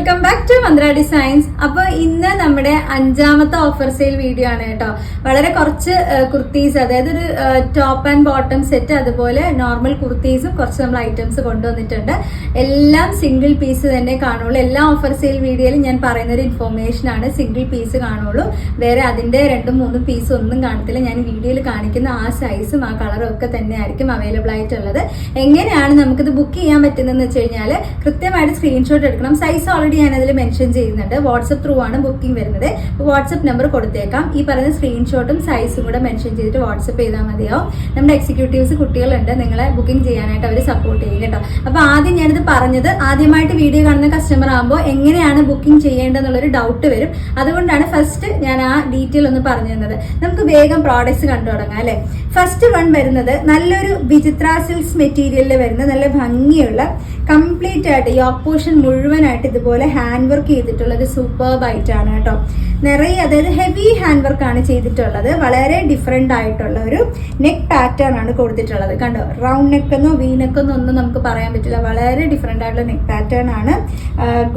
Welcome back to Mantra Designs. അപ്പൊ ഇന്ന് നമ്മുടെ 5ാമത്തെ ഓഫർ സെയിൽ വീഡിയോ ആണ് കേട്ടോ. വളരെ കുറച്ച് കുർത്തീസ്, അതായത് ഒരു ടോപ്പ് ആൻഡ് ബോട്ടം സെറ്റ്, അതുപോലെ നോർമൽ കുർത്തീസും കുറച്ച് നമ്മൾ ഐറ്റംസ് കൊണ്ടുവന്നിട്ടുണ്ട്. എല്ലാം സിംഗിൾ പീസ് തന്നെ കാണുള്ളൂ. എല്ലാ ഓഫർ സെയിൽ വീഡിയോയിലും ഞാൻ പറയുന്ന ഒരു ഇൻഫോർമേഷൻ ആണ്, സിംഗിൾ പീസ് കാണുള്ളൂ. വേറെ അതിന്റെ 2-3 പീസ് ഒന്നും കാണത്തില്ല. ഞാൻ വീഡിയോയിൽ കാണിക്കുന്ന ആ സൈസും ആ കളറും ഒക്കെ തന്നെ ആയിരിക്കും അവൈലബിൾ ആയിട്ടുള്ളത്. എങ്ങനെയാണ് നമുക്കിത് ബുക്ക് ചെയ്യാൻ പറ്റുന്നതെന്ന് വെച്ച് കഴിഞ്ഞാൽ കൃത്യമായിട്ട് സ്ക്രീൻഷോട്ട് എടുക്കണം. സൈസ് ഓൾറെഡി ഞാൻ അതിൽ മെൻഷൻ ചെയ്യുന്നുണ്ട്. വാട്സ്ആപ്പ് ത്രൂ ആണ് ബുക്കിംഗ് വരുന്നത്. വാട്സ്ആപ്പ് നമ്പർ കൊടുത്തേക്കാം. ഈ പറയുന്ന സ്ക്രീൻഷോട്ടും സൈസും കൂടെ മെൻഷൻ ചെയ്തിട്ട് വാട്സ്ആപ്പ് ചെയ്താൽ മതിയാവും. നമ്മുടെ എക്സിക്യൂട്ടീവ്സ് കുട്ടികളുണ്ട്, നിങ്ങളെ ബുക്കിംഗ് ചെയ്യാനായിട്ട് അവർ സപ്പോർട്ട് ചെയ്യും കേട്ടോ. അപ്പൊ ആദ്യം ഞാനിത് പറഞ്ഞത്, ആദ്യമായിട്ട് വീഡിയോ കാണുന്ന കസ്റ്റമർ ആകുമ്പോൾ എങ്ങനെയാണ് ബുക്കിംഗ് ചെയ്യേണ്ടതെന്നുള്ളൊരു ഡൗട്ട് വരും. അതുകൊണ്ടാണ് ഫസ്റ്റ് ഞാൻ ആ ഡീറ്റെയിൽ ഒന്ന് പറഞ്ഞു തന്നത്. നമുക്ക് വേഗം പ്രോഡക്ട്സ് കണ്ടു തുടങ്ങാം അല്ലെ. ഫസ്റ്റ് വൺ വരുന്നത് നല്ലൊരു വിചിത്ര സിൽക്സ് മെറ്റീരിയലിൽ വരുന്ന നല്ല ഭംഗിയുള്ള കംപ്ലീറ്റ് ആയിട്ട് യോക്ക് പോർഷൻ മുഴുവനായിട്ട് ഇതുപോലെ ഹാൻഡ് വർക്ക് ചെയ്തിട്ടുള്ള ഒരു സൂപ്പർബ് ആയിട്ടാണ് കേട്ടോ. നിറയെ, അതായത് ഹെവി ഹാൻഡ് വർക്ക് ആണ് ചെയ്തിട്ടുള്ളത്. വളരെ ഡിഫറെന്റ് ആയിട്ടുള്ള ഒരു നെക്ക് പാറ്റേൺ ആണ് കൊടുത്തിട്ടുള്ളത്. കണ്ടോ, റൗണ്ട് നെക്കെന്നോ വി നെക്കെന്നോ ഒന്നും നമുക്ക് പറയാൻ പറ്റില്ല. വളരെ ഡിഫറെന്റ് ആയിട്ടുള്ള നെക്ക് പാറ്റേൺ ആണ്.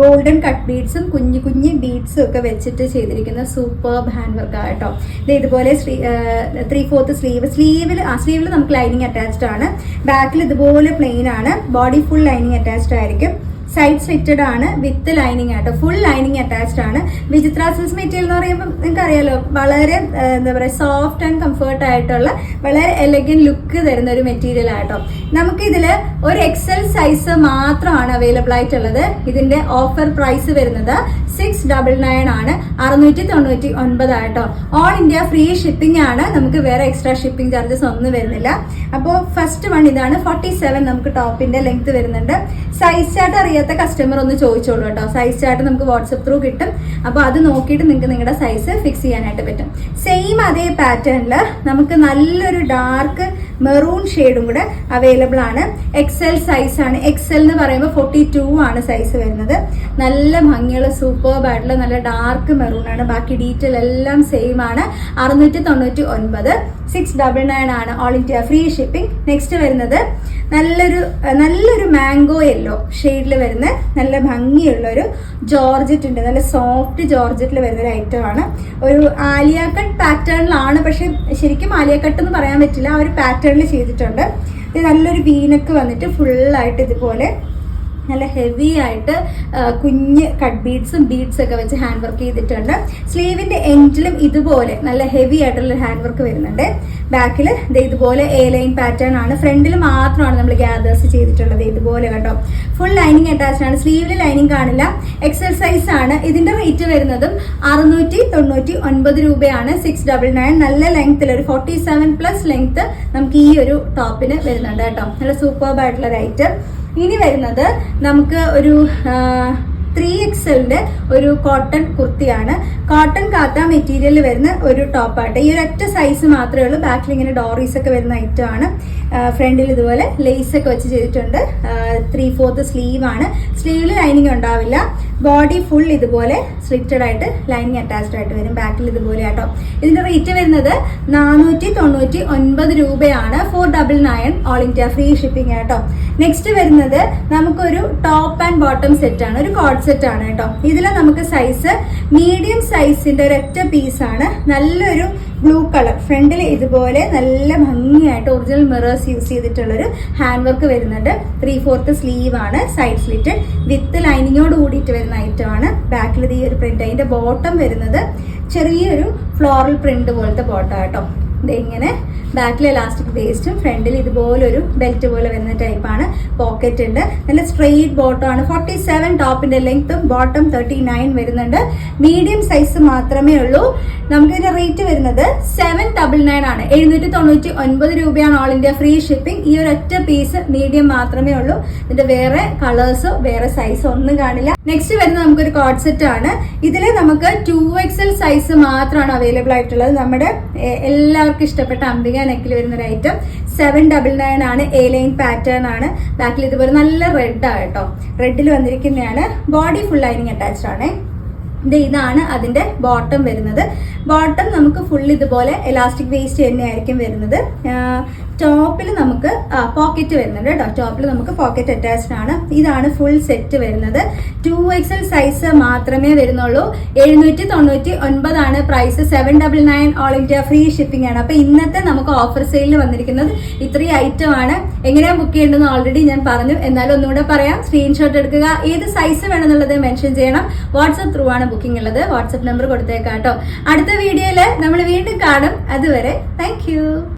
ഗോൾഡൻ കട്ട് ബീഡ്സും കുഞ്ഞു കുഞ്ഞു ബീഡ്സും ഒക്കെ വെച്ചിട്ട് ചെയ്തിരിക്കുന്ന സൂപ്പർബ് ഹാൻഡ് വർക്ക് ആട്ടോ. ഇതുപോലെ 3/4 സ്ലീവിൽ നമുക്ക് ലൈനിങ് അറ്റാച്ച്ഡ് ആണ്. ബാക്കിൽ ഇതുപോലെ പ്ലെയിൻ ആണ്. ബോഡി ഫുൾ ലൈനിങ് അറ്റാച്ച്ഡ് ആയിരിക്കും. സൈഡ് സ്ലിറ്റഡ് ആണ് വിത്ത് ലൈനിങ് ആട്ടോ. ഫുൾ ലൈനിങ് അറ്റാച്ച്ഡ് ആണ്. വിചിത്ര സിൽക്സ് മെറ്റീരിയൽ എന്ന് പറയുമ്പോൾ നിങ്ങൾക്ക് അറിയാലോ, വളരെ എന്താ പറയുക, സോഫ്റ്റ് ആൻഡ് കംഫർട്ട് ആയിട്ടുള്ള വളരെ എലഗന്റ് ലുക്ക് തരുന്ന ഒരു മെറ്റീരിയൽ ആട്ടോ. നമുക്കിതിൽ ഒരു എക്സൽ സൈസ് മാത്രമാണ് അവൈലബിൾ ആയിട്ടുള്ളത്. ഇതിന്റെ ഓഫർ പ്രൈസ് വരുന്നത് 699 ആണ്, 699 ആട്ടോ. ഓൾ ഇന്ത്യ ഫ്രീ ഷിപ്പിംഗ് ആണ്. നമുക്ക് വേറെ എക്സ്ട്രാ ഷിപ്പിംഗ് ചാർജസ് ഒന്നും വരുന്നില്ല. അപ്പോൾ ഫസ്റ്റ് വൺ ഇതാണ്. 47 നമുക്ക് ടോപ്പിന്റെ ലെങ്ത് വരുന്നുണ്ട്. സൈസ് ചാർട്ട് അറിയാത്ത കസ്റ്റമർ ഒന്ന് ചോദിച്ചോളൂ കേട്ടോ. സൈസ് ചാർട്ട് നമുക്ക് വാട്സ്ആപ്പ് ത്രൂ കിട്ടും. അപ്പോൾ അത് നോക്കിയിട്ട് നിങ്ങൾക്ക് നിങ്ങളുടെ സൈസ് ഫിക്സ് ചെയ്യാനായിട്ട് പറ്റും. സെയിം അതേ പാറ്റേണിൽ നമുക്ക് നല്ലൊരു ഡാർക്ക് മെറൂൺ ഷെയ്ഡും കൂടെ അവൈലബിൾ ആണ്. എക്സൽ സൈസ് ആണ്. എക്സൽ എന്ന് പറയുമ്പോൾ 42 ആണ് സൈസ് വരുന്നത്. നല്ല ഭംഗിയുള്ള സൂപ്പർബ് ആയിട്ടുള്ള നല്ല ഡാർക്ക് മെറൂൺ ആണ്. ബാക്കി ഡീറ്റെയിൽ എല്ലാം സെയിം ആണ്. 699, 699 ആണ്. All India free shipping. Next വരുന്നത് നല്ലൊരു മാംഗോ യെല്ലോ ഷെയ്ഡിൽ വരുന്ന നല്ല ഭംഗിയുള്ള ഒരു ജോർജറ്റ് ഉണ്ട്. നല്ല സോഫ്റ്റ് ജോർജറ്റിൽ വരുന്ന ഒരു ഐറ്റം ആണ്. ഒരു ആലിയ കട്ട് പാറ്റേണിലാണ്, പക്ഷെ ശരിക്കും ആലിയ കട്ട് എന്ന് പറയാൻ പറ്റില്ല. ആ ഒരു പാറ്റേണിൽ ചെയ്തിട്ടുണ്ട്. ഇത് നല്ലൊരു വീനക്ക് വന്നിട്ട് ഫുള്ളായിട്ട് ഇതുപോലെ നല്ല ഹെവി ആയിട്ട് കുഞ്ഞ് കട്ട് ബീഡ്സും ബീഡ്സ് ഒക്കെ വെച്ച് ഹാൻഡ് വർക്ക് ചെയ്തിട്ടുണ്ട്. സ്ലീവിന്റെ എൻഡിലും ഇതുപോലെ നല്ല ഹെവി ആയിട്ടുള്ള ഹാൻഡ് വർക്ക് വരുന്നുണ്ട്. ബാക്കിൽ ഇതുപോലെ എ ലൈൻ പാറ്റേൺ ആണ്. ഫ്രണ്ടിൽ മാത്രമാണ് നമ്മൾ ഗ്യാദേഴ്സ് ചെയ്തിട്ടുള്ളത് ഇതുപോലെ കേട്ടോ. ഫുൾ ലൈനിങ് അറ്റാച്ച്ഡ് ആണ്. സ്ലീവിൽ ലൈനിങ് കാണില്ല. എക്സൽ സൈസ് ആണ്. ഇതിന്റെ റേറ്റ് വരുന്നതും 699 രൂപയാണ്. 699. നല്ല ലെങ്ത്തിൽ ഒരു 47+ ലെങ്ത് നമുക്ക് ഈ ഒരു ടോപ്പിന് വരുന്നുണ്ട് കേട്ടോ. നല്ല സൂപ്പർബ് ആയിട്ടുള്ള ഒരു ഐറ്റം. ഇനി വരുന്നത് നമുക്ക് ഒരു 3XLന്റെ ഒരു കോട്ടൺ കുർത്തിയാണ്. കോട്ടൺ കാത്ത മെറ്റീരിയൽ വരുന്ന ഒരു ടോപ്പായിട്ട്. ഈ ഒരു ഒറ്റ സൈസ് മാത്രമേ ഉള്ളൂ. ബാക്കിൽ ഇങ്ങനെ ഡോറീസ് ഒക്കെ വരുന്ന ഐറ്റം ആണ്. ഫ്രണ്ടിൽ ഇതുപോലെ ലേസ് ഒക്കെ വെച്ച് ചെയ്തിട്ടുണ്ട്. 3/4 സ്ലീവ് ആണ്. സ്ലീവിൽ ലൈനിങ് ഉണ്ടാവില്ല. ബോഡി ഫുൾ ഇതുപോലെ സ്ലിറ്റഡ് ആയിട്ട് ലൈനിങ് അറ്റാച്ച്ഡ് ആയിട്ട് വരും. ബാക്കിൽ ഇതുപോലെ ആട്ടോ. ഇതിന്റെ റേറ്റ് വരുന്നത് 499 രൂപയാണ്. 499 ഓൾ ഇന്ത്യ ഫ്രീ ഷിപ്പിംഗ് ആട്ടോ. നെക്സ്റ്റ് വരുന്നത് നമുക്കൊരു ടോപ്പ് ആൻഡ് ബോട്ടം സെറ്റ് ആണ്. ഒരു കോഡ് സെറ്റ് ആണ് കേട്ടോ. ഇതിൽ നമുക്ക് സൈസ് മീഡിയം സൈസിന്റെ ഒരൊറ്റ പീസാണ്. നല്ലൊരു ബ്ലൂ കളർ. ഫ്രണ്ടിൽ ഇതുപോലെ നല്ല ഭംഗിയായിട്ട് ഒറിജിനൽ മിറേഴ്സ് യൂസ് ചെയ്തിട്ടുള്ളൊരു ഹാൻഡ് വർക്ക് വരുന്നുണ്ട്. 3/4 സ്ലീവ് ആണ്. സൈഡ് സ്ലിറ്റ് വിത്ത് ലൈനിങ്ങോട് കൂടിയിട്ട് വരുന്ന ഐറ്റം ആണ്. ബാക്കിൽ ഈ ഒരു പ്രിന്റ്. അതിന്റെ ബോട്ടം വരുന്നത് ചെറിയൊരു ഫ്ലോറൽ പ്രിന്റ് പോലത്തെ ബോട്ടം കേട്ടോ. ഇങ്ങനെ ബാക്കിൽ എലാസ്റ്റിക് വേസ്റ്റും ഫ്രണ്ടിൽ ഇതുപോലൊരു ബെൽറ്റ് പോലെ വരുന്ന ടൈപ്പാണ്. പോക്കറ്റ് ഉണ്ട്. നല്ല സ്ട്രെയിറ്റ് ബോട്ടം ആണ്. 47 ടോപ്പിന്റെ ലെങ്ത്തും ബോട്ടം 39 വരുന്നുണ്ട്. മീഡിയം സൈസ് മാത്രമേ ഉള്ളൂ. നമുക്ക് ഇതിന്റെ റേറ്റ് വരുന്നത് 799 ആണ്. 799 രൂപയാണ് ഓൾ ഇന്ത്യ ഫ്രീ ഷിപ്പിംഗ്. ഈ ഒരു ഒറ്റ പീസ് മീഡിയം മാത്രമേ ഉള്ളൂ. ഇതിന്റെ വേറെ കളേഴ്സോ വേറെ സൈസോ ഒന്നും കാണില്ല. നെക്സ്റ്റ് വരുന്നത് നമുക്കൊരു കോഡ് സെറ്റ് ആണ്. ഇതിൽ നമുക്ക് 2XL സൈസ് മാത്രമാണ് അവൈലബിൾ ആയിട്ടുള്ളത്. നമ്മുടെ എല്ലാവർക്കും ഇഷ്ടപ്പെട്ട അംബിക നെക്കിൽ വരുന്ന ഒരു ഐറ്റം. 799 ആണ്. എ ലൈൻ പാറ്റേൺ ആണ്. ബാക്കിൽ ഇതുപോലെ നല്ല റെഡ് ആട്ടോ. റെഡിൽ വന്നിരിക്കുന്നതാണ്. ബോഡി ഫുൾ ലൈനിങ് അറ്റാച്ച്ഡ് ആണ്. ഇതാണ് അതിന്റെ ബോട്ടം വരുന്നത്. ബോട്ടം നമുക്ക് ഫുൾ ഇതുപോലെ എലാസ്റ്റിക് വേസ്റ്റ് തന്നെയായിരിക്കും വരുന്നത്. ടോപ്പിൽ നമുക്ക് പോക്കറ്റ് വരുന്നുണ്ട് കേട്ടോ. ടോപ്പിൽ നമുക്ക് പോക്കറ്റ് അറ്റാച്ച്ഡ് ആണ്. ഇതാണ് ഫുൾ സെറ്റ് വരുന്നത്. 2XL സൈസ് മാത്രമേ വരുന്നുള്ളൂ. 799 ആണ് price. 799 all India free shipping ആണ്. അപ്പൊ ഇന്നത്തെ നമുക്ക് ഓഫർ സെയിലിൽ വന്നിരിക്കുന്നത് ഇത്രയും ഐറ്റം ആണ്. എങ്ങനെയാണ് ബുക്ക് ചെയ്യേണ്ടതെന്ന് ഓൾറെഡി ഞാൻ പറഞ്ഞു, എന്നാലും ഒന്നുകൂടെ പറയാം. സ്ക്രീൻഷോട്ട് എടുക്കുക, ഏത് സൈസ് വേണമെന്നുള്ളത് മെൻഷൻ ചെയ്യണം. വാട്സ്ആപ്പ് ത്രൂ ആണ് ബുക്കിംഗ് ഉള്ളത്. വാട്സ്ആപ്പ് നമ്പർ കൊടുത്തേക്കാം കേട്ടോ. അടുത്ത വീഡിയോയിൽ നമ്മൾ വീണ്ടും കാണും. അതുവരെ താങ്ക്